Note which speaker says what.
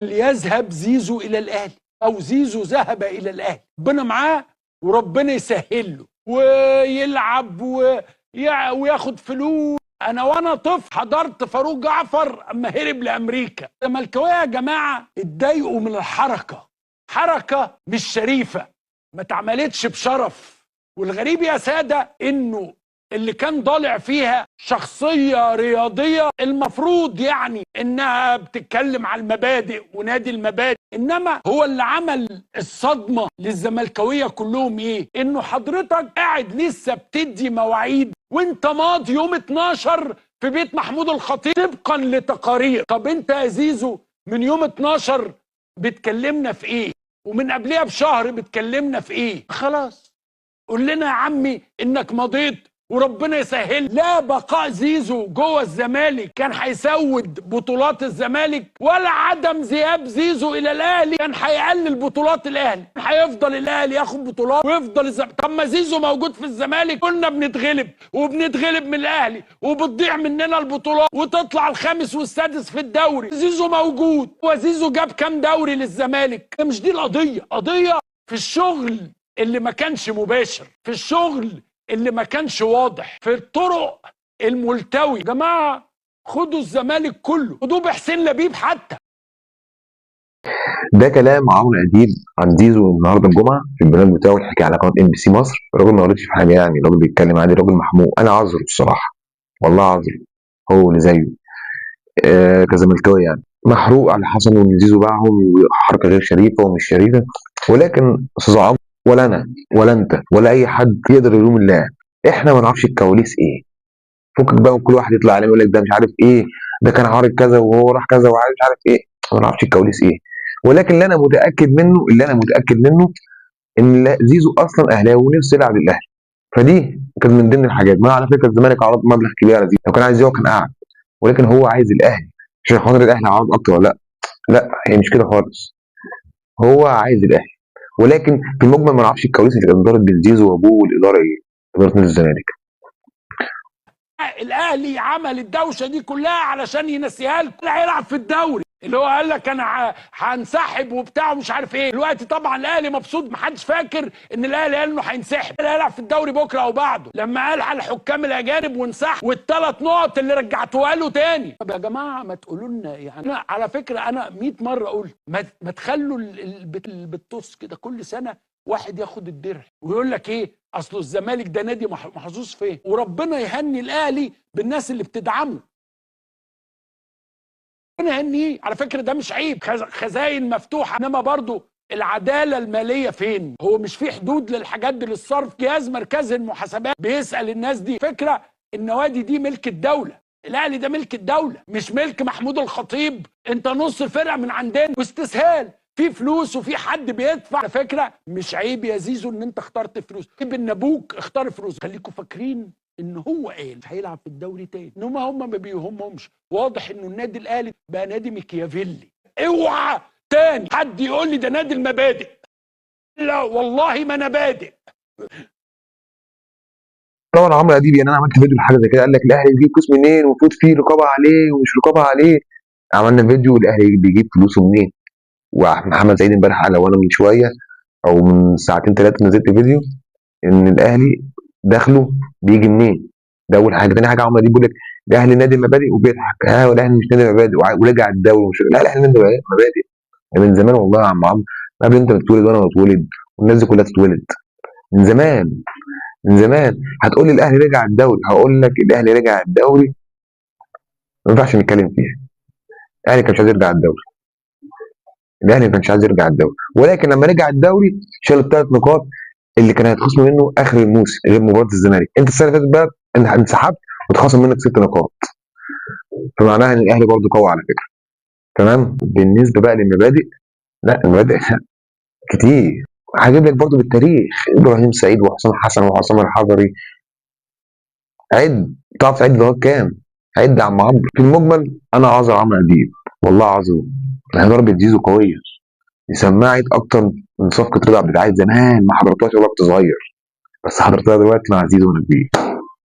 Speaker 1: ليذهب زيزو الى الاهلي او زيزو ذهب الى الاهلي، ربنا معاه وربنا يسهل له ويلعب وياخد فلوس. وانا طفل حضرت فاروق جعفر اما هرب لامريكا. الزملكاويه يا جماعه اتضايقوا من الحركه، حركه مش شريفه، ما اتعملتش بشرف. والغريب يا ساده انه اللي كان ضالع فيها شخصيه رياضيه المفروض يعني انها بتتكلم على المبادئ ونادي المبادئ، انما هو اللي عمل الصدمه للزملكاويه كلهم ايه؟ انه حضرتك قاعد لسه بتدي مواعيد وانت ماضي يوم 12 في بيت محمود الخطيب طبقا لتقارير. طب انت يا زيزو من يوم 12 بتكلمنا في ايه؟ ومن قبلها بشهر بتكلمنا في ايه؟ خلاص قول لنا يا عمي انك مضيت وربنا يسهل. لا بقاء زيزو جوه الزمالك كان هيسود بطولات الزمالك، ولا عدم ذهاب زيزو الى الاهلي كان هيقلل بطولات الاهلي. هيفضل الاهلي ياخد بطولات ويفضل طب ما زيزو موجود في الزمالك كنا بنتغلب وبنتغلب من الاهلي وبتضيع مننا البطولات وتطلع الخامس والسادس في الدوري. زيزو موجود، وزيزو جاب كام دوري للزمالك؟ مش دي القضيه. قضيه في الشغل اللي ما كانش مباشر، في الشغل اللي ما كانش واضح، في الطرق الملتوي. يا جماعه خدوا الزمالك كله، خدوه بحسين لبيب حتى.
Speaker 2: ده كلام عمرو اديب عن زيزو النهارده الجمعه في البرنامج بتاعه الحكايه على قناه ام بي سي مصر. الراجل ما غلطش في حاجه، يعني الراجل بيتكلم عادي، راجل محمود. انا عذره الصراحه، والله عذره، هو اللي زيه كزملكاوي يعني محروق على حصل وان زيزو باعهم وحركه غير شريفه ومش شريفه. ولكن استاذ عمرو، ولا انا ولا انت ولا اي حد يقدر يلوم اللاعب. احنا ما نعرفش الكواليس ايه. فكك بقى وكل واحد يطلع عليه يقول لك ده مش عارف ايه، ده كان عارض كذا وهو راح كذا وعارف مش عارف ايه. ما نعرفش الكواليس ايه. ولكن اللي انا متاكد منه ان زيزو اصلا اهلاوي ونفسه يلعب للاهلي. فدي كانت من ضمن الحاجات. ما على فكره الزمالك عرض مبلغ كبير على زيزو، لو كان عايز هو كان قاعد، ولكن هو عايز الاهلي عشان خاطر الاهلي عرض اكتر ولا لا؟ لا، هي مش كده خالص. هو عايز الاهلي، ولكن في المجمل ما نعرفش الكواليس اللي كانت دارت بين زيزو وابوه والاداره ايه؟ اداره نادي الزمالك.
Speaker 1: الاهلي عمل الدوشه دي كلها علشان ينسيها لكم. اللي هيلعب في الدوري اللي هو قال لك انا هنسحب وبتاع ومش عارف ايه. دلوقتي طبعا الاهلي مبسوط، محدش فاكر ان الاهلي قال انه هينسحب. اللي هيلعب في الدوري بكره او بعده لما قال على الحكام الاجانب وانسحب والثلاث نقط اللي رجعتوها له تاني. طب يا جماعه ما تقولوا لنا يعني. أنا على فكره انا 100 مره قلت ما تخلوا بالطص كده كل سنه واحد ياخد الدرع ويقول لك ايه اصل الزمالك ده نادي محظوظ فين، وربنا يهني الاهلي بالناس اللي بتدعمه. ربنا يهنيه على فكره، ده مش عيب، خزاين مفتوحه. انما برضو العداله الماليه فين؟ هو مش في حدود للحاجات دي للصرف؟ جهاز مركزي المحاسبات بيسال الناس دي. فكره النوادي دي ملك الدوله، الاهلي ده ملك الدوله مش ملك محمود الخطيب. انت نص الفرقه من عندنا واستسهال، في فلوس وفي حد بيدفع. على فكره مش عيب يا زيزو ان انت اخترت فلوس، عيب ان ابوك اختار فلوس. خليكم فاكرين ان هو قال هيلعب في الدوري تاني، ان هم ما بيهمهمش. واضح انه النادي الاهلي بقى نادي ميكيافيلي. اوعى تاني حد يقول لي ده نادي المبادئ، لا والله ما انا بادئ.
Speaker 2: طبعا عمرو اديب، يعني انا عملت فيديو لحاجه زي كده، قال لك الاهلي بيجيب فلوس منين والمفروض فيه رقابه عليه ومش رقابه عليه. عملنا فيديو الاهلي بيجيب فلوسه منين، ومحمد سعيد امبارح قال، وانا من شويه او من ساعتين ثلاثه نزلت فيديو ان الاهلي دخله بيجي منين. ده اول حاجه. تاني حاجه عمرو اديب بيقول لك الاهلي نادي المبادئ وبيضحك. والاهلي مش نادي مبادئ ورجع الدوري ومش. لا، الاهلي نادي مبادئ من زمان والله يا عم عمرو، قبل انت بتتولد وانا بتولد والناس دي كلها تتولد من زمان. من زمان. هتقول لي الاهلي رجع الدوري، هقول لك الاهلي رجع الدوري ما ينفعش نتكلم فيها. الاهلي كان مش عايز يرجع الدوري، الاهلي ما كانش عايز يرجع الدوري، ولكن لما رجع الدوري شال الثلاث نقاط اللي كان هيتخصم منه اخر الموسم غير مباراه الزمالك. انت السنه اللي فاتت بقى انت انسحبت واتخصم منك 6 نقاط، فمعناها ان الاهلي برضه قوي على فكره. تمام. بالنسبه بقى للمبادئ، لا المبادئ كتير. هجيب لك برضه بالتاريخ ابراهيم سعيد وحسام حسن وحسام الحضري. عد، تعرف تعد لغايه كام؟ عد يا عم عمرو. في المجمل انا عذر عمرو اديب، والله عذره. هي ضربه زيزو قويه، دي سمعت اكتر من صفقه رضا عبد العال زمان، ما حضرتهاش ولا كنت صغير، بس حضرتها دلوقتي مع زيزو ونبيل.